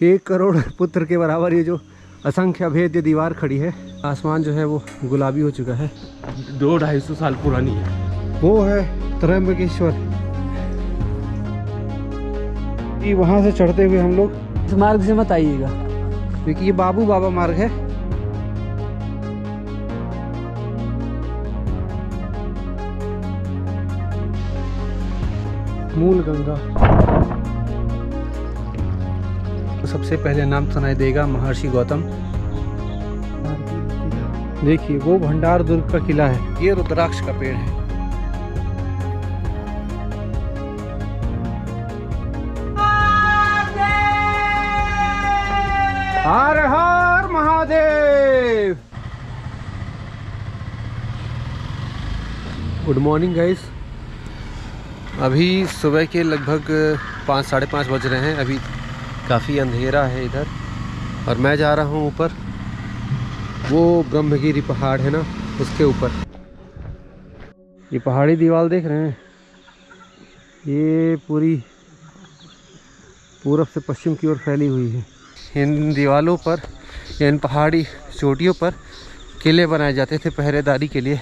1 करोड़ पुत्र के बराबर ये जो असंख्य भेद्य दीवार खड़ी है। आसमान जो है वो गुलाबी हो चुका है। 200-250 साल पुरानी है। वो है त्र्यंबकेश्वर। ये वहाँ से चढ़ते हुए हम लोग इस मार्ग से मत आइएगा क्योंकि ये बाबू बाबा मार्ग है। मूल गंगा। तो सबसे पहले नाम सुनाई देगा महर्षि गौतम। देखिए वो भंडार दुर्ग का किला है। ये रुद्राक्ष का पेड़ है। हर हर महादेव। Good morning guys. अभी सुबह के लगभग 5 साढ़े 5 बज रहे हैं। अभी काफ़ी अंधेरा है इधर और मैं जा रहा हूँ ऊपर। वो ब्रह्मगिरी पहाड़ है ना, उसके ऊपर। ये पहाड़ी दीवार देख रहे हैं, ये पूरी पूरब से पश्चिम की ओर फैली हुई है। इन दीवारों पर, इन पहाड़ी चोटियों पर किले बनाए जाते थे पहरेदारी के लिए।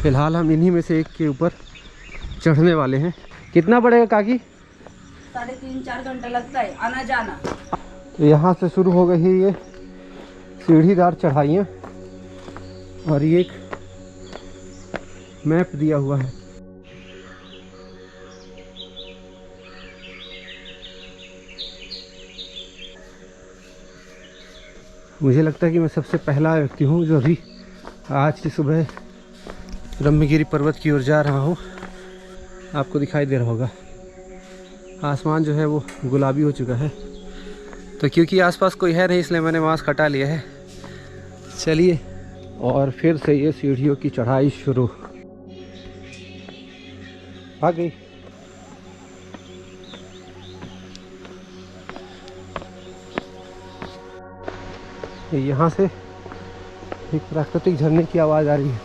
फिलहाल हम इन्हीं में से एक के ऊपर चढ़ने वाले हैं। कितना पड़ेगा काकी? 3.5-4 घंटा लगता है आना जाना। तो यहाँ से शुरू हो गई है ये सीढ़ीदार चढ़ाइयाँ और ये एक मैप दिया हुआ है। मुझे लगता है कि मैं सबसे पहला व्यक्ति हूँ जो अभी आज की सुबह ब्रह्मगिरी पर्वत की ओर जा रहा हूँ। आपको दिखाई दे रहा होगा आसमान जो है वो गुलाबी हो चुका है। तो क्योंकि आसपास कोई है नहीं इसलिए मैंने मास्क हटा लिया है। चलिए और फिर से ये सीढ़ियों की चढ़ाई शुरू। आ गई। यहाँ से एक प्राकृतिक झरने की आवाज़ आ रही है।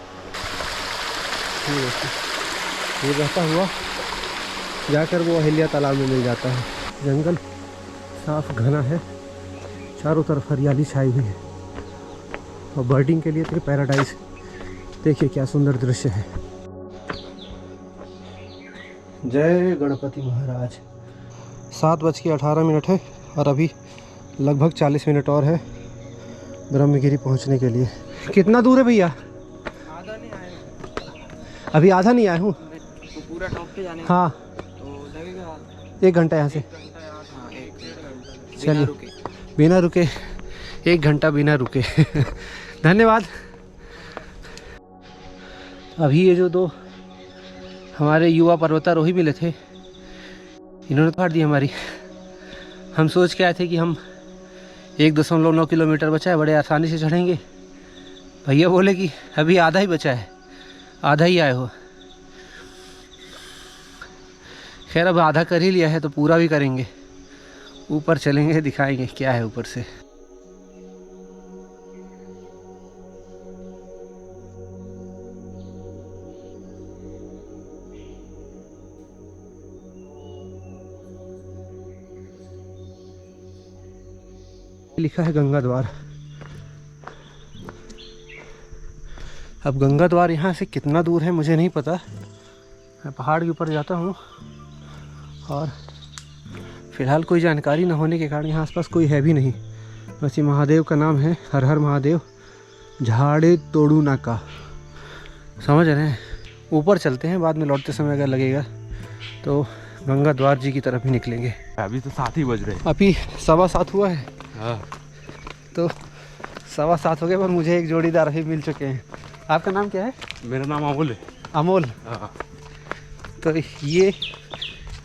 ये बहता हुआ जाकर वो अहिल्या तालाब में मिल जाता है। जंगल साफ घना है, चारों तरफ हरियाली छाई हुई है और बर्डिंग के लिए तो पैराडाइज। देखिए क्या सुंदर दृश्य है। जय गणपति महाराज। 7:18 है और अभी लगभग 40 मिनट और है ब्रह्मगिरी पहुंचने के लिए। कितना दूर है भैया? आधा नहीं आए, अभी आधा नहीं आया हूँ। तो पूरा टॉप पे जाने हाँ तो लगेगा 1 घंटा यहाँ से। 1-1.5 घंटा चलिए बिना रुके 1 घंटा बिना रुके। धन्यवाद। अभी ये जो 2 हमारे युवा पर्वतारोही मिले थे, इन्होंने फाड़ दी हमारी। हम सोच के आए थे कि हम 1.9 किलोमीटर बचा है, बड़े आसानी से चढ़ेंगे। भैया बोले कि अभी आधा ही बचा है, आधा ही आए हो। खैर अब आधा कर ही लिया है तो पूरा भी करेंगे। ऊपर चलेंगे, दिखाएंगे क्या है ऊपर से। लिखा है गंगा द्वार। अब गंगा द्वार यहाँ से कितना दूर है मुझे नहीं पता। मैं पहाड़ के ऊपर जाता हूँ और फिलहाल कोई जानकारी न होने के कारण यहाँ आसपास कोई है भी नहीं। बस ये महादेव का नाम है, हर हर महादेव झाड़े तोड़ू नाका। समझ रहे हैं? ऊपर चलते हैं, बाद में लौटते समय अगर लगेगा तो गंगा द्वार जी की तरफ ही निकलेंगे। अभी तो 7 ही बज रहे हैं। अभी 7:15 हुआ है। हाँ। तो 7:15 हो गए पर मुझे एक जोड़ीदार भी मिल चुके हैं। आपका नाम क्या है? मेरा नाम अमोल है। अमोल। हाँ। तो ये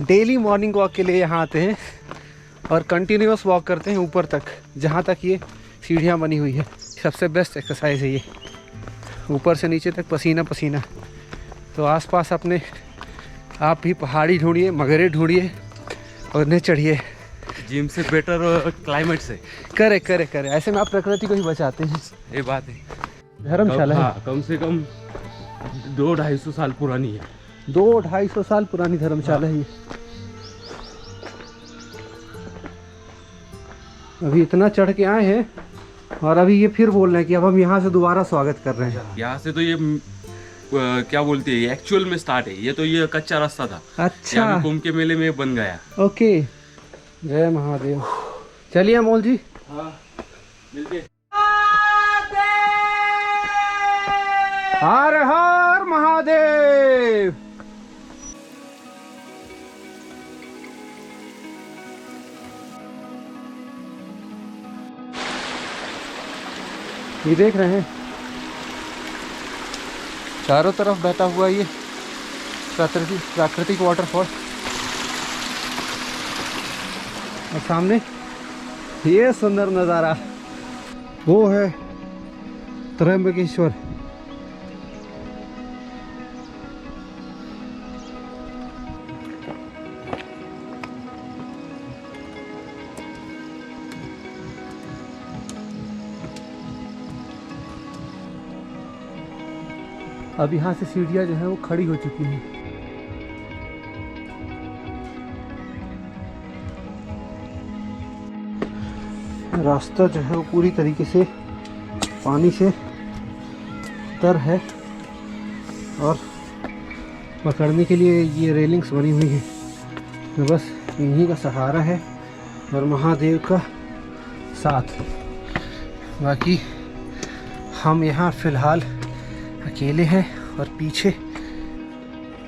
डेली मॉर्निंग वॉक के लिए यहाँ आते हैं और कंटिन्यूस वॉक करते हैं ऊपर तक, जहाँ तक ये सीढ़ियाँ बनी हुई है। सबसे बेस्ट एक्सरसाइज है ये, ऊपर से नीचे तक पसीना पसीना। तो आसपास अपने आप भी पहाड़ी ढूंढिए, मगरे ढूंढिए और उन्हें चढ़िए। जिम से बेटर क्लाइमेट से। करे करे करे, ऐसे में आप प्रकृति को ही बचाते हैं। ये बात है। धर्मशाला है। हाँ, कम से कम 200-250 साल पुरानी है। 200-250 साल पुरानी धर्मशाला है ये। अभी इतना चढ़ के आए हैं और अभी ये फिर बोल रहे हैं कि अब हम यहाँ से दोबारा स्वागत कर रहे हैं। यहाँ से तो ये क्या बोलते हैं, एक्चुअल में स्टार्ट है। ये तो ये कच्चा रास्ता था। अच्छा, यहाँ पे कुंभ के मेले में बन गया। ओके, जय महादेव। चलिए अमोल जी। हाँ, मिलते। हर हर महादेव। ये देख रहे हैं चारों तरफ बहता हुआ ये प्राकृतिक वाटरफॉल, और सामने ये सुंदर नज़ारा वो है त्र्यंबकेश्वर। अब यहाँ से सीढ़ियाँ जो है वो खड़ी हो चुकी हैं। रास्ता जो है वो पूरी तरीके से पानी से तर है और पकड़ने के लिए ये रेलिंग्स बनी हुई है। तो बस इन्हीं का सहारा है और महादेव का साथ। बाकी हम यहाँ फ़िलहाल अकेले हैं और पीछे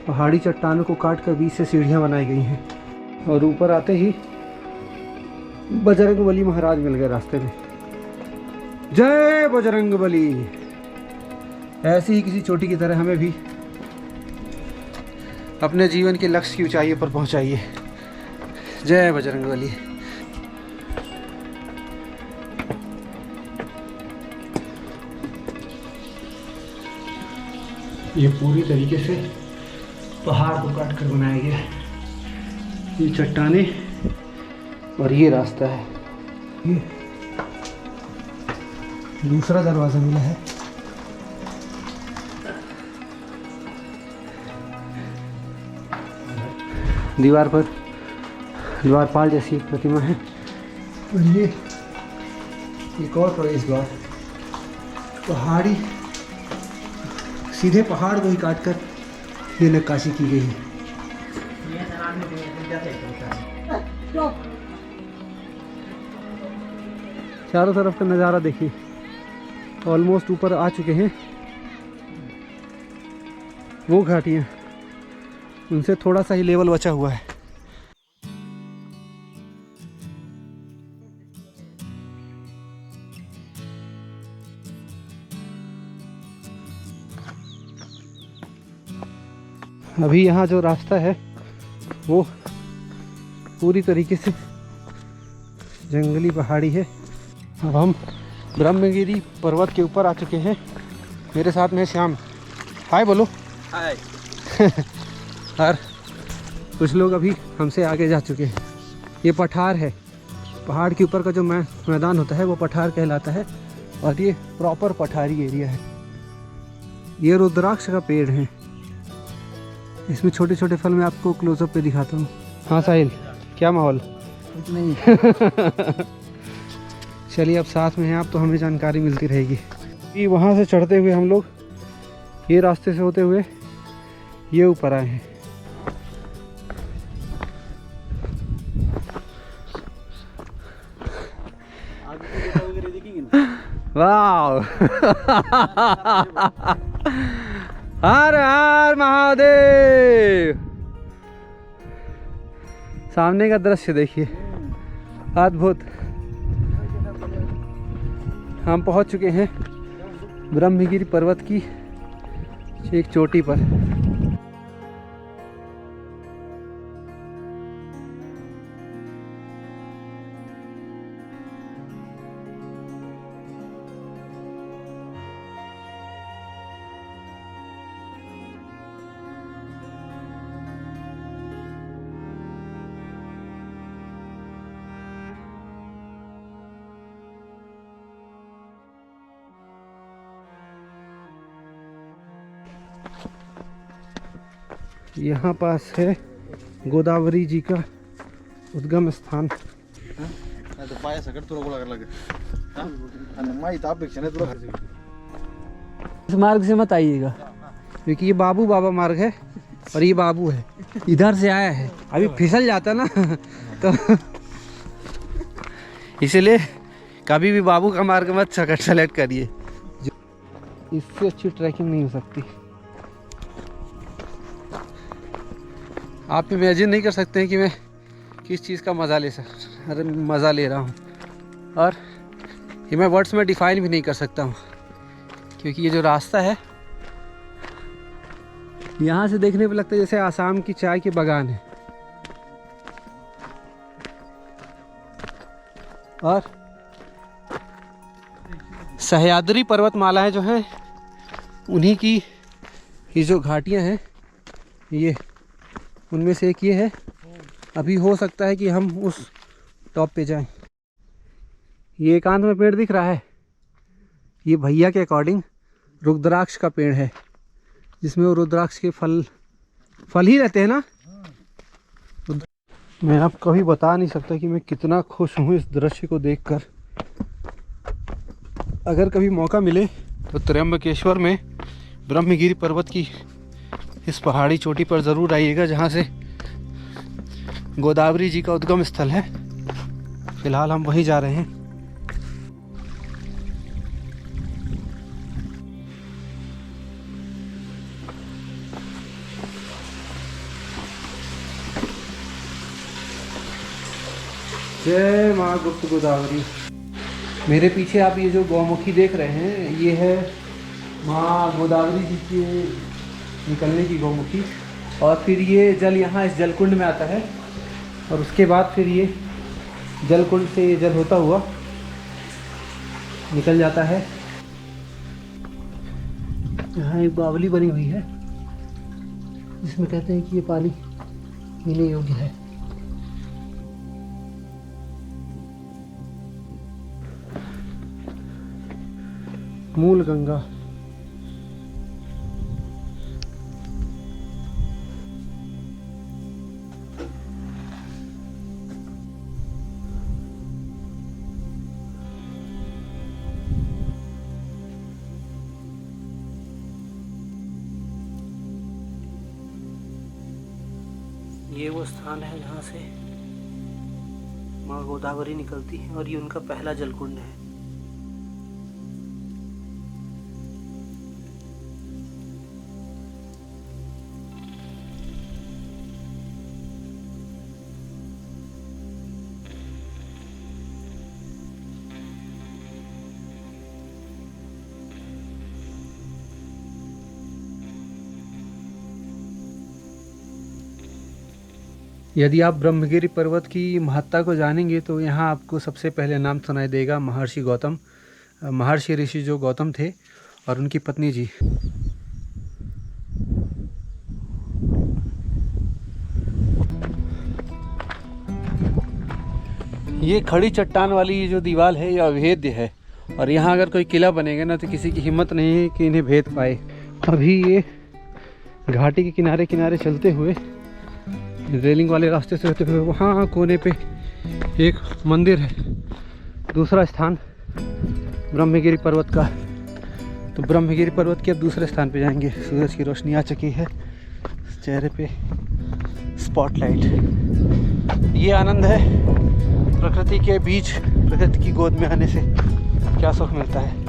पहाड़ी चट्टानों को काट कर बीच से सीढ़ियाँ बनाई गई हैं और ऊपर आते ही बजरंगबली महाराज मिल गए रास्ते में। जय बजरंगबली। ऐसे ही किसी चोटी की तरह हमें भी अपने जीवन के लक्ष्य की ऊंचाई पर पहुंचाइए। जय बजरंगबली। ये पूरी तरीके से पहाड़ को काट कर बनाया गया है। ये चट्टाने और ये रास्ता है। ये दूसरा दरवाज़ा मिला है। दीवार पर द्वारपाल जैसी एक प्रतिमा है और ये एक और प्रवेश द्वार। पहाड़ी सीधे पहाड़ को ही काटकर ये नक्काशी की गई है। चारों तरफ का नज़ारा देखिए। ऑलमोस्ट ऊपर आ चुके हैं। वो घाटियाँ, उनसे थोड़ा सा ही लेवल बचा हुआ है। अभी यहाँ जो रास्ता है वो पूरी तरीके से जंगली पहाड़ी है। अब हम ब्रह्मगिरी पर्वत के ऊपर आ चुके हैं। मेरे साथ में श्याम, हाय बोलो। हाय। और कुछ लोग अभी हमसे आगे जा चुके हैं। ये पठार है। पहाड़ के ऊपर का जो मैदान होता है वो पठार कहलाता है और ये प्रॉपर पठारी एरिया है। ये रुद्राक्ष का पेड़ है। इसमें छोटे छोटे फल मैं आपको क्लोजअप पे दिखाता हूँ। हाँ साहिल, क्या माहौल? कुछ नहीं। चलिए अब साथ में हैं आप तो हमें जानकारी मिलती रहेगी। कि वहाँ से चढ़ते हुए हम लोग ये रास्ते से होते हुए ये ऊपर आए हैं। वाह। हर हर महादेव। सामने का दृश्य देखिए, अद्भुत। हम पहुंच चुके हैं ब्रह्मगिरी पर्वत की एक चोटी पर। यहाँ पास है गोदावरी जी का उद्गम स्थान। तो पाया सकट तुला गोळा करायला लागेल आणि माहित अपेक्षा नाही तुला इस मार्ग से मत आइएगा। क्योंकि ये बाबू बाबा मार्ग है और ये बाबू है, इधर से आया है, अभी फिसल जाता ना तो इसलिए कभी भी बाबू का मार्ग मत सेलेक्ट करिए, इससे अच्छी ट्रैकिंग नहीं हो सकती। आप इमेजिन नहीं कर सकते हैं कि मैं किस चीज़ का मज़ा ले रहा हूँ, और ये मैं वर्ड्स में डिफाइन भी नहीं कर सकता हूँ, क्योंकि ये जो रास्ता है यहाँ से देखने पे लगता है जैसे आसाम की चाय के बागान है। और सह्याद्री पर्वतमालाएं जो हैं उन्हीं की ये जो घाटियां हैं, ये उनमें से एक ये है। अभी हो सकता है कि हम उस टॉप पे जाएं। ये एकांत में पेड़ दिख रहा है, ये भैया के अकॉर्डिंग रुद्राक्ष का पेड़ है, जिसमें वो रुद्राक्ष के फल ही रहते हैं ना। मैं आप कभी बता नहीं सकता कि मैं कितना खुश हूँ इस दृश्य को देखकर। अगर कभी मौका मिले तो त्र्यंबकेश्वर में ब्रह्मगिरी पर्वत की इस पहाड़ी चोटी पर ज़रूर आइएगा, जहाँ से गोदावरी जी का उद्गम स्थल है। फिलहाल हम वहीं जा रहे हैं। जय माँ गुप्त गोदावरी। मेरे पीछे आप ये जो गौमुखी देख रहे हैं, ये है माँ गोदावरी जी की निकलने की गौमुखी, और फिर ये जल यहाँ इस जलकुंड में आता है, और उसके बाद फिर ये जलकुंड से ये जल होता हुआ निकल जाता है। यहाँ एक बावली बनी हुई है, जिसमें कहते हैं कि ये पानी पीने योग्य है। मूल गंगा। ये वो स्थान है जहाँ से माँ गोदावरी निकलती है, और ये उनका पहला जलकुंड है। यदि आप ब्रह्मगिरी पर्वत की महत्ता को जानेंगे तो यहाँ आपको सबसे पहले नाम सुनाई देगा महर्षि गौतम, महर्षि ऋषि जो गौतम थे, और उनकी पत्नी जी। ये खड़ी चट्टान वाली जो दीवार है ये अभेद्य है, और यहाँ अगर कोई किला बनेगा ना तो किसी की हिम्मत नहीं है कि इन्हें भेद पाए। अभी ये घाटी के किनारे किनारे चलते हुए, रेलिंग वाले रास्ते से होते हुए, वहाँ कोने पे एक मंदिर है। दूसरा स्थान ब्रह्मगिरी पर्वत का। तो ब्रह्मगिरी पर्वत के अब दूसरे स्थान पे जाएंगे। सूरज की रोशनी आ चुकी है, चेहरे पे स्पॉटलाइट। ये आनंद है प्रकृति के बीच, प्रकृति की गोद में आने से क्या सुख मिलता है।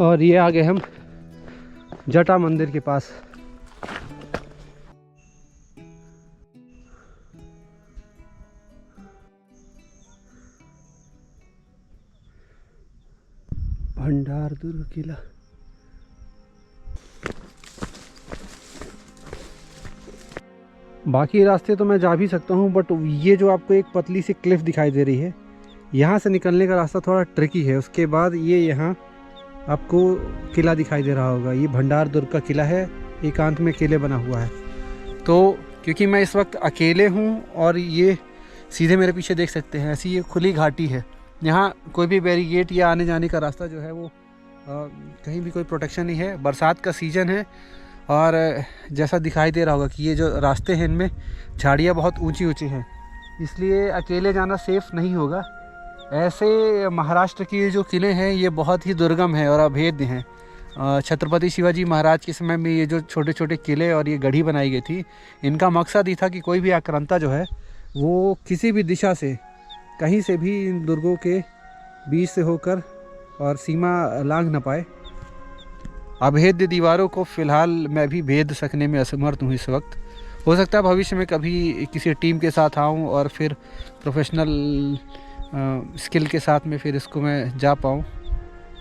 और ये आ गए हम जटा मंदिर के पास। भंडार दुर्ग किला। बाकी रास्ते तो मैं जा भी सकता हूँ, बट ये जो आपको एक पतली सी क्लिफ दिखाई दे रही है, यहाँ से निकलने का रास्ता थोड़ा ट्रिकी है। उसके बाद ये यहाँ आपको किला दिखाई दे रहा होगा, ये भंडार दुर्ग का किला है, एकांत में किले बना हुआ है। तो क्योंकि मैं इस वक्त अकेले हूँ और ये सीधे मेरे पीछे देख सकते हैं, ऐसी ये खुली घाटी है, यहाँ कोई भी बैरिकेड या आने जाने का रास्ता जो है वो कहीं भी कोई प्रोटेक्शन नहीं है। बरसात का सीज़न है और जैसा दिखाई दे रहा होगा कि ये जो रास्ते हैं इनमें झाड़ियाँ बहुत ऊंची ऊंची हैं, इसलिए अकेले जाना सेफ़ नहीं होगा। ऐसे महाराष्ट्र के जो किले हैं ये बहुत ही दुर्गम है और अभेद्य हैं। छत्रपति शिवाजी महाराज के समय में ये जो छोटे छोटे किले और ये गढ़ी बनाई गई थी, इनका मकसद ही था कि कोई भी आक्रांता जो है वो किसी भी दिशा से कहीं से भी इन दुर्गों के बीच से होकर और सीमा लांघ न पाए। अभेद्य दीवारों को फ़िलहाल मैं भी भेद सकने में असमर्थ हूँ इस वक्त। हो सकता है भविष्य में कभी किसी टीम के साथ आऊँ और फिर प्रोफेशनल स्किल के साथ में फिर इसको मैं जा पाऊँ,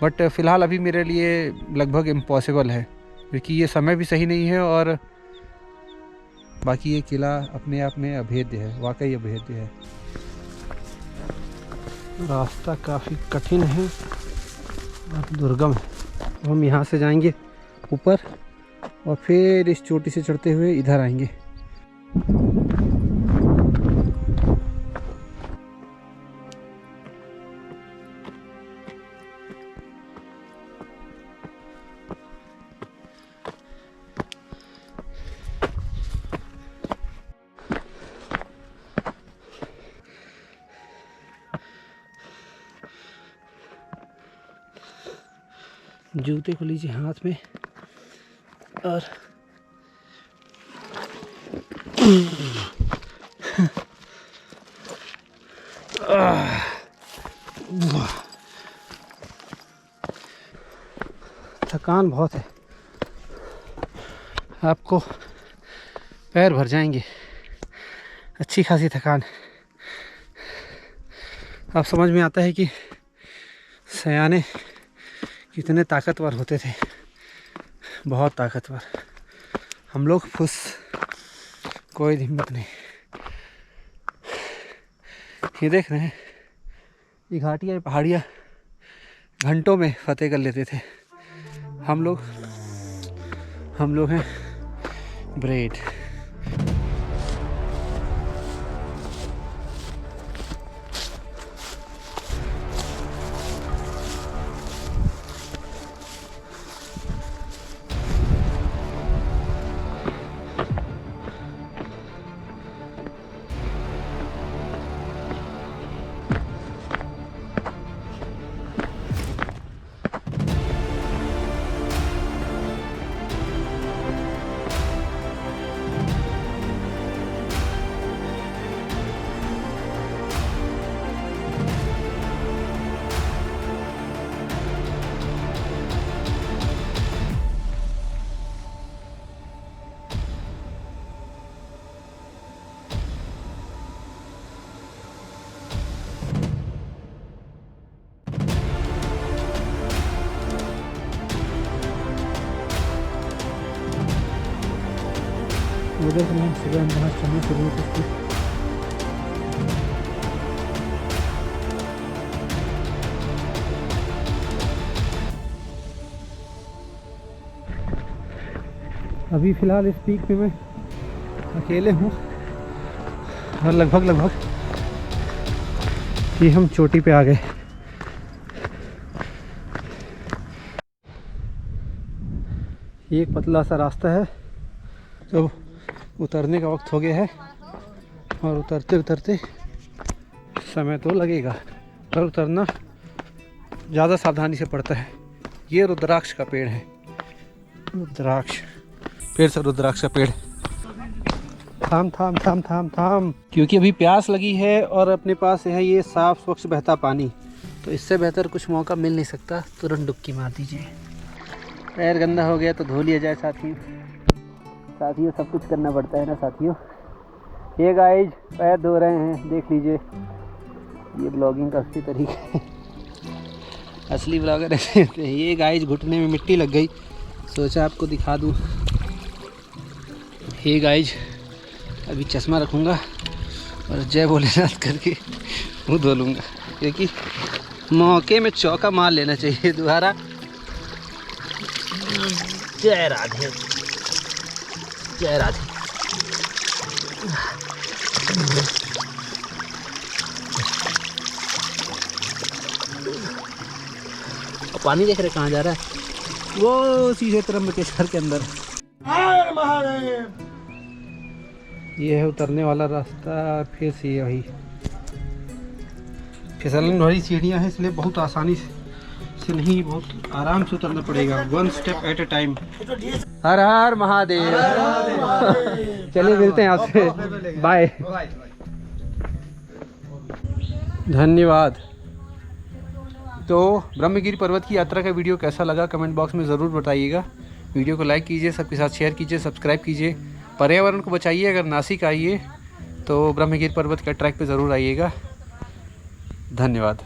बट फ़िलहाल अभी मेरे लिए लगभग इम्पॉसिबल है क्योंकि ये समय भी सही नहीं है और बाकी ये किला अपने आप में अभेद्य है, वाकई अभेद्य है। रास्ता काफ़ी कठिन है और दुर्गम है। हम यहाँ से जाएंगे ऊपर और फिर इस चोटी से चढ़ते हुए इधर आएंगे। जूते को लीजिए हाथ में और थकान बहुत है, आपको पैर भर जाएंगे, अच्छी खासी थकान। अब समझ में आता है कि सयाने कितने ताकतवर होते थे, बहुत ताकतवर। हम लोग फुस, कोई हिम्मत नहीं। ये देख रहे हैं, ये घाटियाँ पहाड़ियाँ घंटों में फतेह कर लेते थे। हम लोग हैं ब्रेड। उधर से हम सुबह वहाँ चलने शुरू होते थे। अभी फ़िलहाल इस पीक पे मैं अकेले हूँ और लगभग ये हम चोटी पे आ गए। ये एक पतला सा रास्ता है, तो उतरने का वक्त हो गया है और उतरते उतरते समय तो लगेगा, पर उतरना ज़्यादा सावधानी से पड़ता है। ये रुद्राक्ष का पेड़ है, रुद्राक्ष फिर से रुद्राक्ष का पेड़। थाम थाम थाम थाम थाम, क्योंकि अभी प्यास लगी है और अपने पास है ये साफ स्वच्छ बहता पानी, तो इससे बेहतर कुछ मौका मिल नहीं सकता। तुरंत डुबकी मार दीजिए। पैर गंदा हो गया तो धो लिया जाए साथियों, सब कुछ करना पड़ता है ना साथियों। ये गाइज पैर धो रहे हैं, देख लीजिए। ये ब्लॉगिंग का असली तरीका है, असली ब्लॉगर ऐसे होते हैं। ये गाइज घुटने में मिट्टी लग गई, सोचा आपको दिखा दूँ। ये गाइज अभी चश्मा रखूँगा और जय भोलेनाथ करके मुँह धो लूँगा, क्योंकि मौके में चौका मार लेना चाहिए दोबारा। जय राधे, जय राधे। पानी देख रहे कहाँ जा रहा है, वो सीधे त्र्यंबकेश्वर के अंदर। ये है उतरने वाला रास्ता, फिर से ये वही फिसलन वाली सीढ़ियाँ हैं, इसलिए बहुत आसानी से नहीं, बहुत आराम से उतरना पड़ेगा, 1 स्टेप एट ए टाइम। हर हर महादेव। चलिए मिलते हैं आपसे, बाय, धन्यवाद। तो ब्रह्मगिरी पर्वत की यात्रा का वीडियो कैसा लगा कमेंट बॉक्स में ज़रूर बताइएगा। वीडियो को लाइक कीजिए, सबके साथ शेयर कीजिए, सब्सक्राइब कीजिए, पर्यावरण को बचाइए। अगर नासिक आइए तो ब्रह्मगिरी पर्वत के ट्रैक पे ज़रूर आइएगा। धन्यवाद।